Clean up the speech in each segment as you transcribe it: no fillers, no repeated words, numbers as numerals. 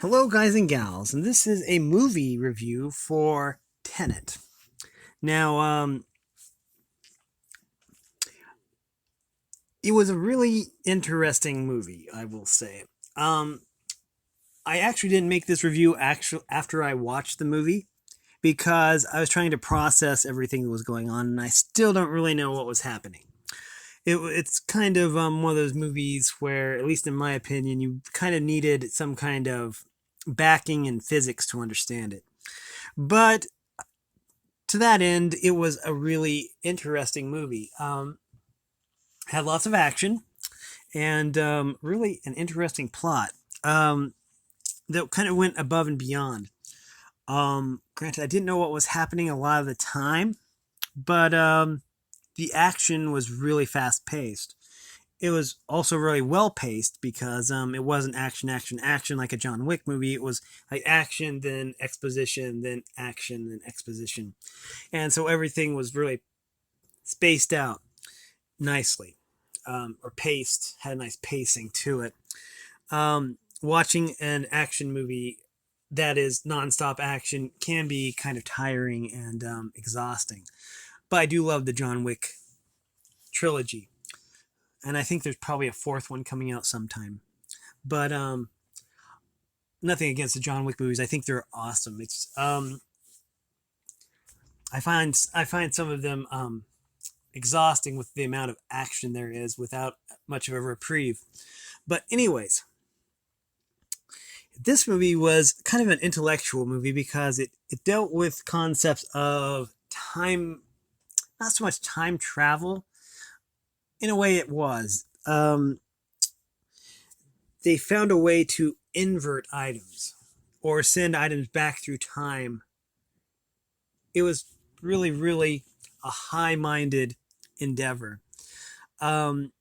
Hello, guys and gals, and this is a movie review for Tenet. Now, it was a really interesting movie, I will say. Um, I actually didn't make this review after I watched the movie because I was trying to process everything that was going on, and I still don't really know what was happening. It's kind of one of those movies where, at least in my opinion, you kind of needed some kind of backing in physics to understand it. But to that end, it was a really interesting movie. Had lots of action and really an interesting plot um, that kind of went above and beyond. Granted, I didn't know what was happening a lot of the time, but the action was really fast paced. It was also really well paced because it wasn't action, action, action like a John Wick movie. It was like action, then exposition, then action, then exposition. And so everything was really spaced out nicely, or paced, had a nice pacing to it. Watching an action movie that is nonstop action can be kind of tiring and exhausting. But I do love the John Wick trilogy, and I think there's probably a fourth one coming out sometime. But nothing against the John Wick movies. I think they're awesome. It's I find some of them exhausting with the amount of action there is without much of a reprieve. But anyways, this movie was kind of an intellectual movie because it dealt with concepts of time, not so much time travel. In a way, it was. They found a way to invert items or send items back through time. It was really, really a high minded endeavor. Um,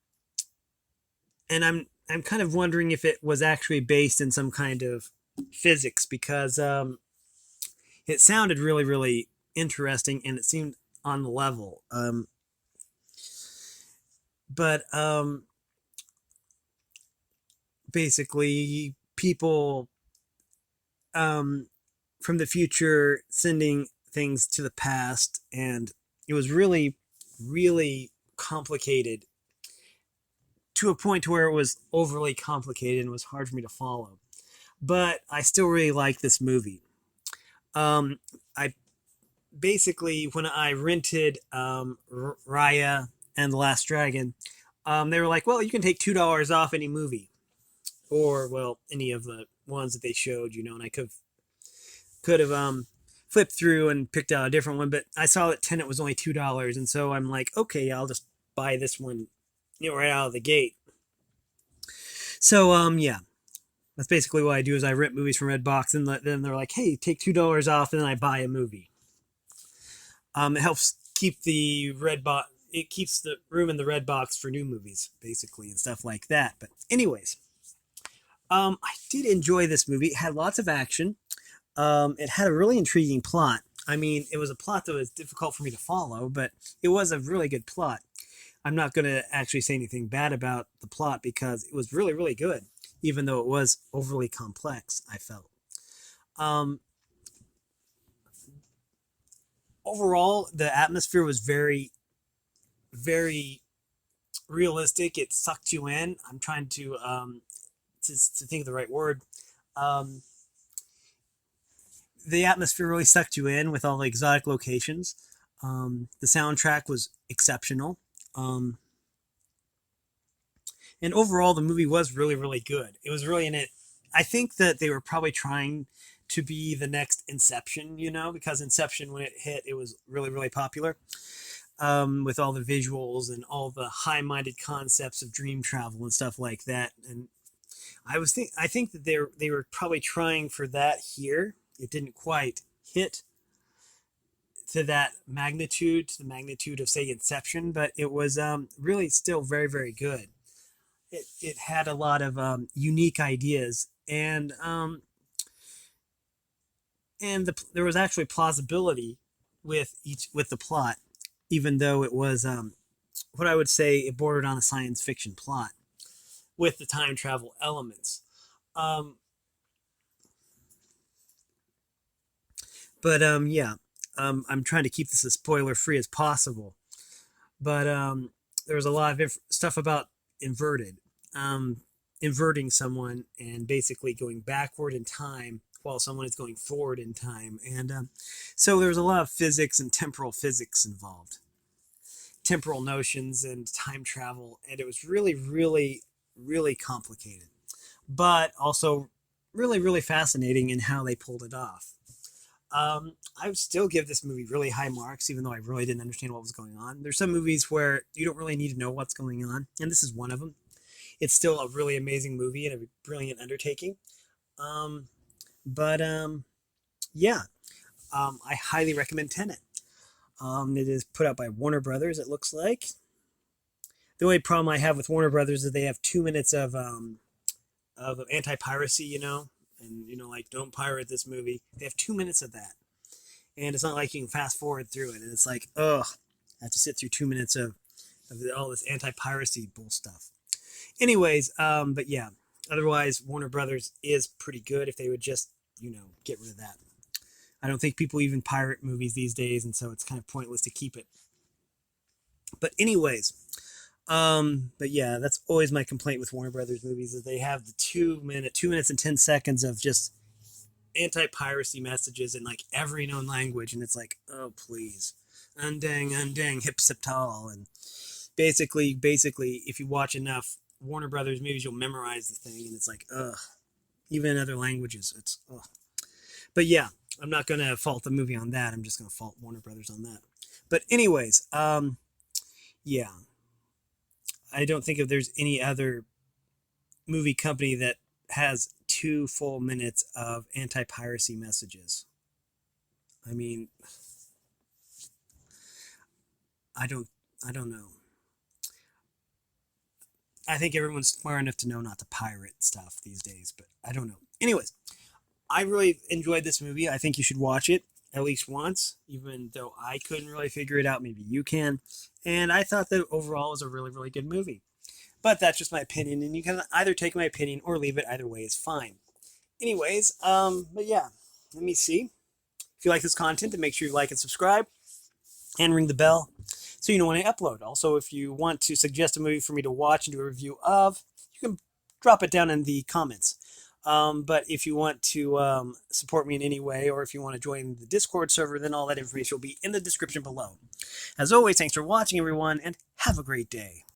and I'm kind of wondering if it was actually based in some kind of physics because it sounded really, really interesting and it seemed on the level. But basically, people um, from the future sending things to the past, and it was really, really complicated to a point where it was overly complicated and was hard for me to follow. But I still really like this movie. I basically, when I rented Raya and the Last Dragon, they were like, "Well, you can take $2 off any movie, or well, any of the ones that they showed, and I could have flipped through and picked out a different one, but I saw that Tenet was only $2, and so I'm like, okay, I'll just buy this one, right out of the gate. So yeah, that's basically what I do is I rent movies from Redbox, and then they're like, hey, take $2 off, and then I buy a movie. It helps keep the red box. It keeps the room in the red box for new movies, basically, and stuff like that. But anyways, I did enjoy this movie. It had lots of action. It had a really intriguing plot. I mean, it was a plot that was difficult for me to follow, but it was a really good plot. I'm not going to actually say anything bad about the plot because it was really, really good, even though it was overly complex, I felt. Um, Overall, the atmosphere was very, very realistic. It sucked you in. I'm trying to think of the right word. Um, the atmosphere really sucked you in with all the exotic locations. The soundtrack was exceptional. Um, and overall, the movie was really, really good. It was really in it. I think that they were probably trying to be the next Inception, because Inception, when it hit, it was really, really popular with all the visuals and all the high-minded concepts of dream travel and stuff like that. And I think that they were probably trying for that here. It didn't quite hit to that magnitude, to the magnitude of say Inception, but it was really still very, very good. It had a lot of unique ideas, and there was actually plausibility with the plot, even though it was what I would say it bordered on a science fiction plot with the time travel elements. Um, But yeah, I'm trying to keep this as spoiler free as possible. But there was a lot of stuff about inverted, um, inverting someone and basically going backward in time while someone is going forward in time, and so there was a lot of physics and temporal physics involved, temporal notions and time travel, and it was really, really, really complicated, but also really, really fascinating in how they pulled it off. I would still give this movie really high marks, even though I really didn't understand what was going on. There's some movies where you don't really need to know what's going on, and this is one of them. It's still a really amazing movie and a brilliant undertaking. Um, but yeah, I highly recommend Tenet. It is put out by Warner Brothers. It looks like the only problem I have with Warner Brothers is they have 2 minutes of anti piracy, and like don't pirate this movie. They have 2 minutes of that, and it's not like you can fast forward through it. And it's like, ugh, I have to sit through 2 minutes of all this anti-piracy bull stuff. Anyways, but yeah, otherwise Warner Brothers is pretty good if they would just, get rid of that. I don't think people even pirate movies these days, and so it's kind of pointless to keep it. But anyways, but yeah, that's always my complaint with Warner Brothers movies is they have the 2 minutes and 10 seconds of just anti-piracy messages in like every known language, and it's like, oh please, undang undang hipsiptal, and basically, if you watch enough Warner Brothers movies, you'll memorize the thing, and it's like, ugh, even in other languages, it's ugh. But yeah, I'm not gonna fault the movie on that. I'm just gonna fault Warner Brothers on that. But anyways, yeah, I don't think if there's any other movie company that has 2 full minutes of anti-piracy messages. I mean, I don't I don't know. I think everyone's smart enough to know not to pirate stuff these days, but I don't know. Anyways, I really enjoyed this movie. I think you should watch it at least once, even though I couldn't really figure it out. Maybe you can. And I thought that overall it was a really, really good movie. But that's just my opinion, and you can either take my opinion or leave it. Either way is fine. Anyways, but yeah, let me see. If you like this content, then make sure you like and subscribe and ring the bell so you know when I upload. Also, if you want to suggest a movie for me to watch and do a review of, you can drop it down in the comments. But if you want to support me in any way, or if you want to join the Discord server, then all that information will be in the description below. As always, thanks for watching, everyone, and have a great day.